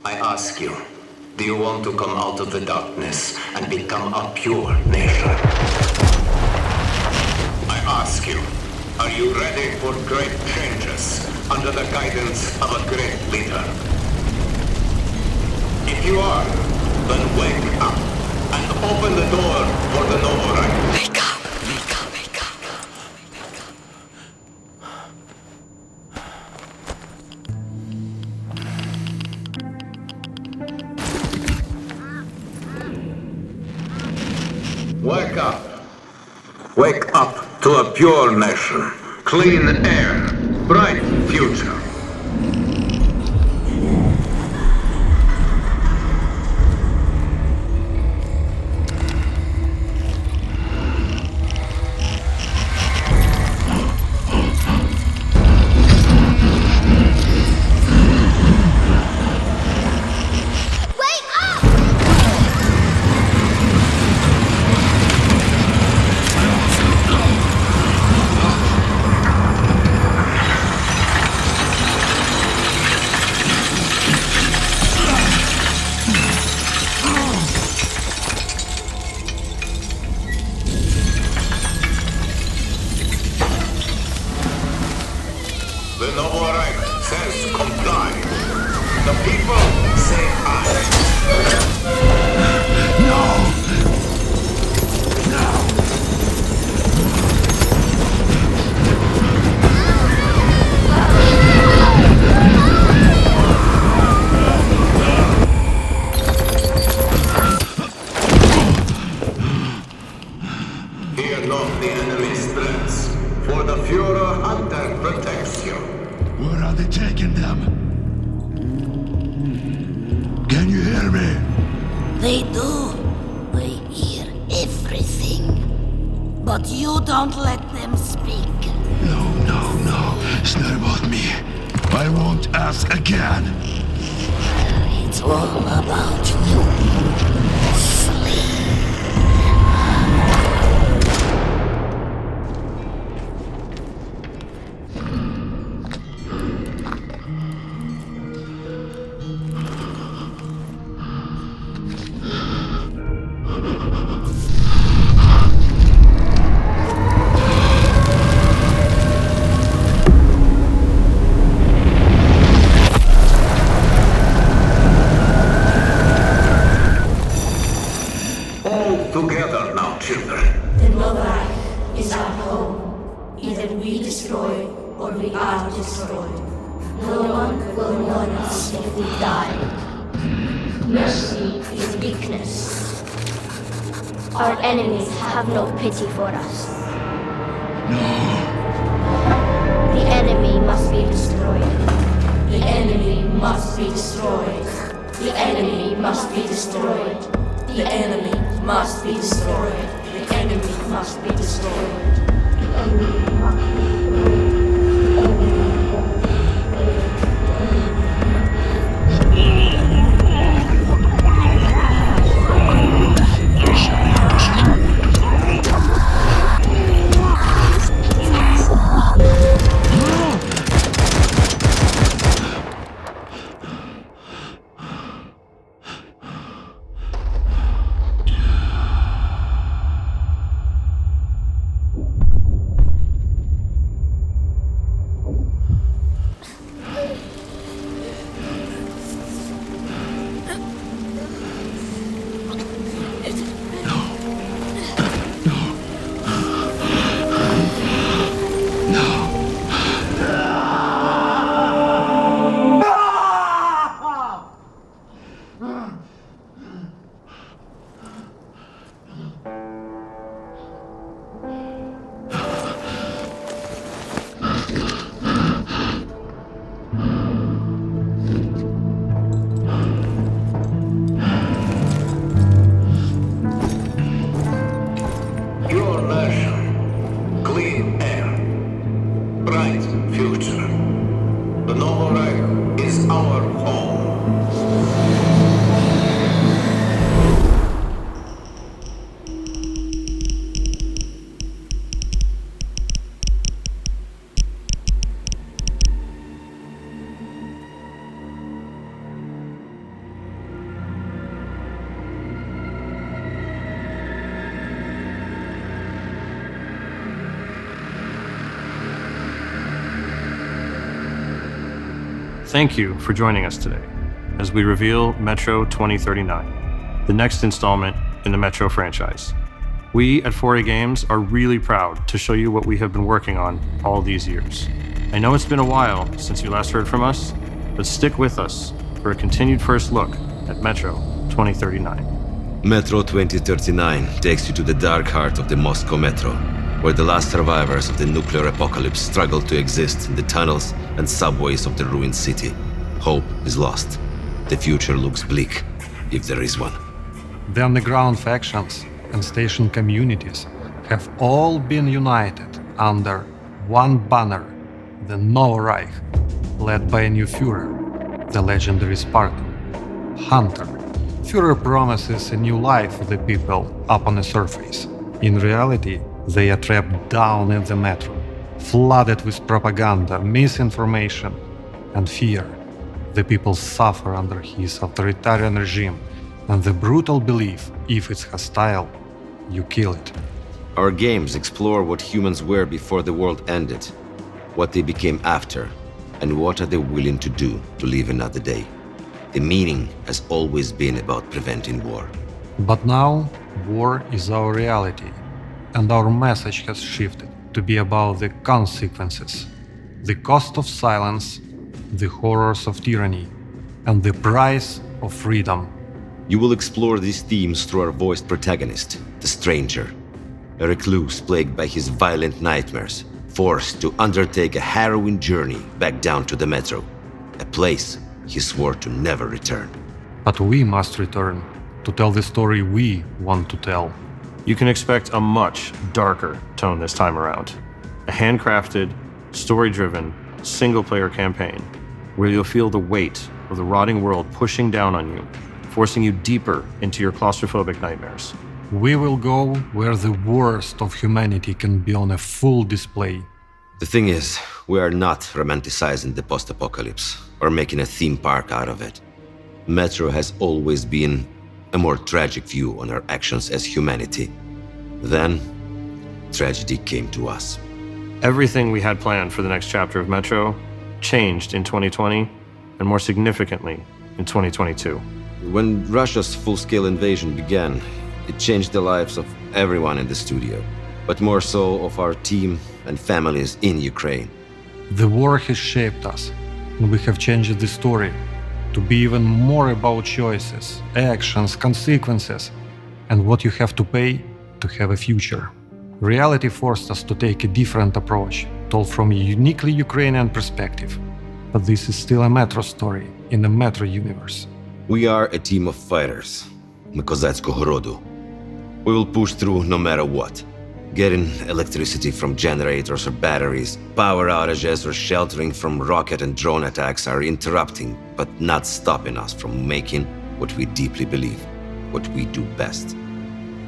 I ask you, do you want to come out of the darkness and become a pure nation? I ask you, are you ready for great changes under the guidance of a great leader? If you are, then wake up and open the door for the noble right. Wake up, wake up, wake up. Wake up. Wake up to a pure nation. Clean air. Bright future. The noble right says comply. The people say aye. No! Fear not the enemy's threats, for the Führer Hunter protects you. Where are they taking them? Can you hear me? They do. They hear everything. But you don't let them speak. No. It's not about me. I won't ask again. It's all about you. Sleep. Together now, children. The Novak is our home. Either we destroy or we are destroyed. No one will mourn us if we die. Mercy is weakness. Our enemies have no pity for us. No. The enemy must be destroyed. The enemy must be destroyed. The enemy must be destroyed. The enemy must be destroyed. The enemy must be destroyed. The enemy must be destroyed. Thank you for joining us today as we reveal Metro 2039, the next installment in the Metro franchise. We at 4A Games are really proud to show you what we have been working on all these years. I know it's been a while since you last heard from us, but stick with us for a continued first look at Metro 2039. Metro 2039 takes you to the dark heart of the Moscow Metro, where the last survivors of the nuclear apocalypse struggle to exist in the tunnels and subways of the ruined city. Hope is lost. The future looks bleak, if there is one. The underground factions and station communities have all been united under one banner, the Novo Reich, led by a new Führer, the legendary Spartan, Hunter. Führer promises a new life for the people up on the surface. In reality, they are trapped down in the metro, flooded with propaganda, misinformation, and fear. The people suffer under his authoritarian regime and the brutal belief, if it's hostile, you kill it. Our games explore what humans were before the world ended, what they became after, and what are they willing to do to live another day. The meaning has always been about preventing war. But now, war is our reality, and our message has shifted to be about the consequences, the cost of silence, the horrors of tyranny, and the price of freedom. You will explore these themes through our voiced protagonist, the Stranger, a recluse plagued by his violent nightmares, forced to undertake a harrowing journey back down to the Metro, a place he swore to never return. But we must return to tell the story we want to tell. You can expect a much darker tone this time around. A handcrafted, story-driven, single-player campaign where you'll feel the weight of the rotting world pushing down on you, forcing you deeper into your claustrophobic nightmares. We will go where the worst of humanity can be on a full display. The thing is, we are not romanticizing the post-apocalypse or making a theme park out of it. Metro has always been a more tragic view on our actions as humanity. Then, tragedy came to us. Everything we had planned for the next chapter of Metro changed in 2020, and more significantly, in 2022. When Russia's full-scale invasion began, it changed the lives of everyone in the studio, but more so of our team and families in Ukraine. The war has shaped us, and we have changed the story to be even more about choices, actions, consequences, and what you have to pay to have a future. Reality forced us to take a different approach, told from a uniquely Ukrainian perspective. But this is still a Metro story in the Metro universe. We are a team of fighters, my Kozackiego rodu. We will push through no matter what. Getting electricity from generators or batteries, power outages or sheltering from rocket and drone attacks are interrupting, but not stopping us from making what we deeply believe, what we do best.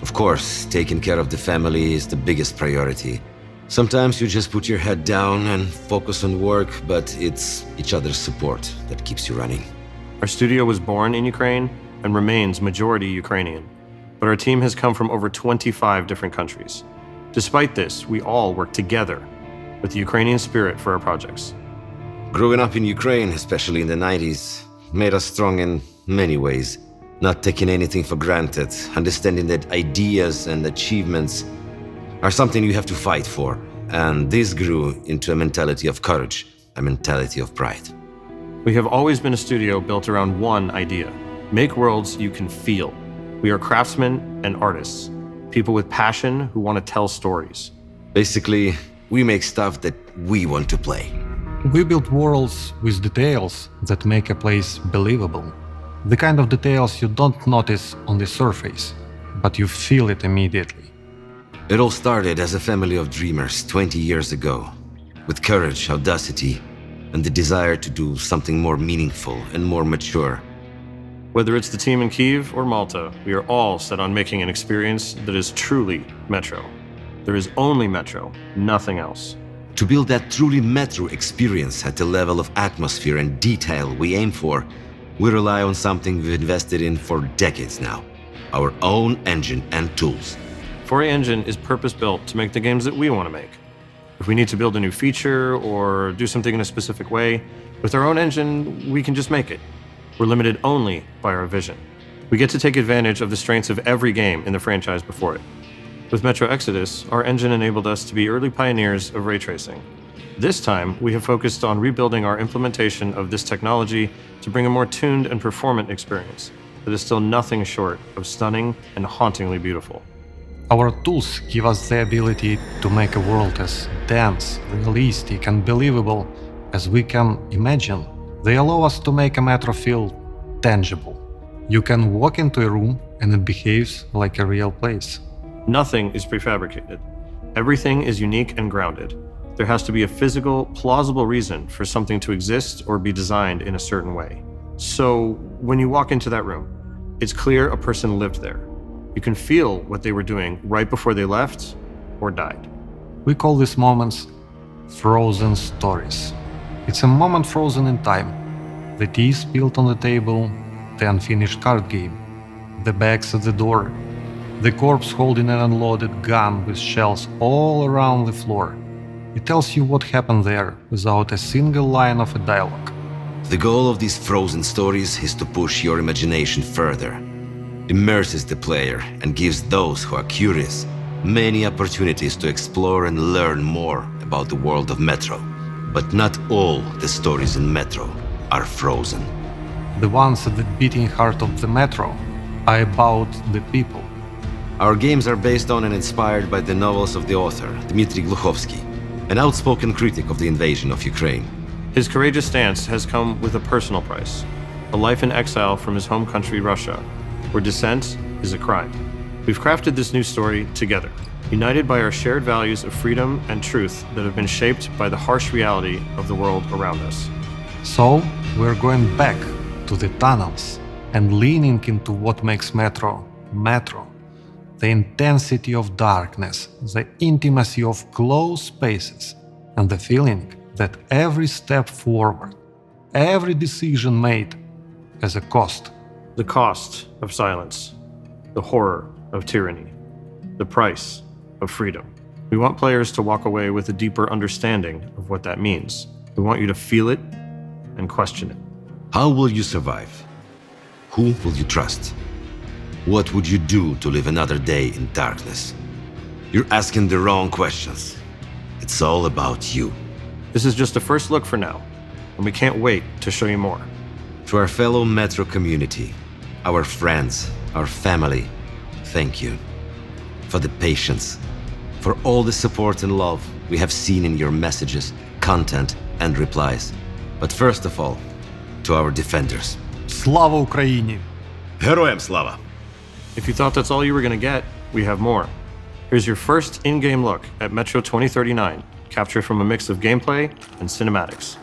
Of course, taking care of the family is the biggest priority. Sometimes you just put your head down and focus on work, but it's each other's support that keeps you running. Our studio was born in Ukraine and remains majority Ukrainian, but our team has come from over 25 different countries. Despite this, we all work together with the Ukrainian spirit for our projects. Growing up in Ukraine, especially in the 90s, made us strong in many ways. Not taking anything for granted, understanding that ideas and achievements are something you have to fight for. And this grew into a mentality of courage, a mentality of pride. We have always been a studio built around one idea: make worlds you can feel. We are craftsmen and artists, people with passion who want to tell stories. Basically, we make stuff that we want to play. We build worlds with details that make a place believable. The kind of details you don't notice on the surface, but you feel it immediately. It all started as a family of dreamers 20 years ago, with courage, audacity, and the desire to do something more meaningful and more mature. Whether it's the team in Kyiv or Malta, we are all set on making an experience that is truly Metro. There is only Metro, nothing else. To build that truly Metro experience at the level of atmosphere and detail we aim for, we rely on something we've invested in for decades now: our own engine and tools. 4A Engine is purpose-built to make the games that we want to make. If we need to build a new feature or do something in a specific way, with our own engine, we can just make it. We're limited only by our vision. We get to take advantage of the strengths of every game in the franchise before it. With Metro Exodus, our engine enabled us to be early pioneers of ray tracing. This time, we have focused on rebuilding our implementation of this technology to bring a more tuned and performant experience that is still nothing short of stunning and hauntingly beautiful. Our tools give us the ability to make a world as dense, realistic, and believable as we can imagine. They allow us to make a Metro feel tangible. You can walk into a room and it behaves like a real place. Nothing is prefabricated. Everything is unique and grounded. There has to be a physical, plausible reason for something to exist or be designed in a certain way. So, when you walk into that room, it's clear a person lived there. You can feel what they were doing right before they left or died. We call these moments frozen stories. It's a moment frozen in time. The tea spilled on the table, the unfinished card game, the bags at the door, the corpse holding an unloaded gun with shells all around the floor. It tells you what happened there without a single line of a dialogue. The goal of these frozen stories is to push your imagination further, immerses the player, and gives those who are curious many opportunities to explore and learn more about the world of Metro. But not all the stories in Metro are frozen. The ones at the beating heart of the Metro are about the people. Our games are based on and inspired by the novels of the author, Dmitry Gluchovsky, an outspoken critic of the invasion of Ukraine. His courageous stance has come with a personal price, a life in exile from his home country, Russia, where dissent is a crime. We've crafted this new story together, united by our shared values of freedom and truth that have been shaped by the harsh reality of the world around us. So, we're going back to the tunnels and leaning into what makes Metro, Metro. The intensity of darkness, the intimacy of closed spaces, and the feeling that every step forward, every decision made has a cost. The cost of silence, the horror of tyranny, the price of freedom. We want players to walk away with a deeper understanding of what that means. We want you to feel it and question it. How will you survive? Who will you trust? What would you do to live another day in darkness? You're asking the wrong questions. It's all about you. This is just a first look for now, and we can't wait to show you more. To our fellow Metro community, our friends, our family, thank you. For the patience, for all the support and love we have seen in your messages, content, and replies. But first of all, to our defenders. Слава Україні! Героям слава! If you thought that's all you were going to get, we have more. Here's your first in-game look at Metro 2039, captured from a mix of gameplay and cinematics.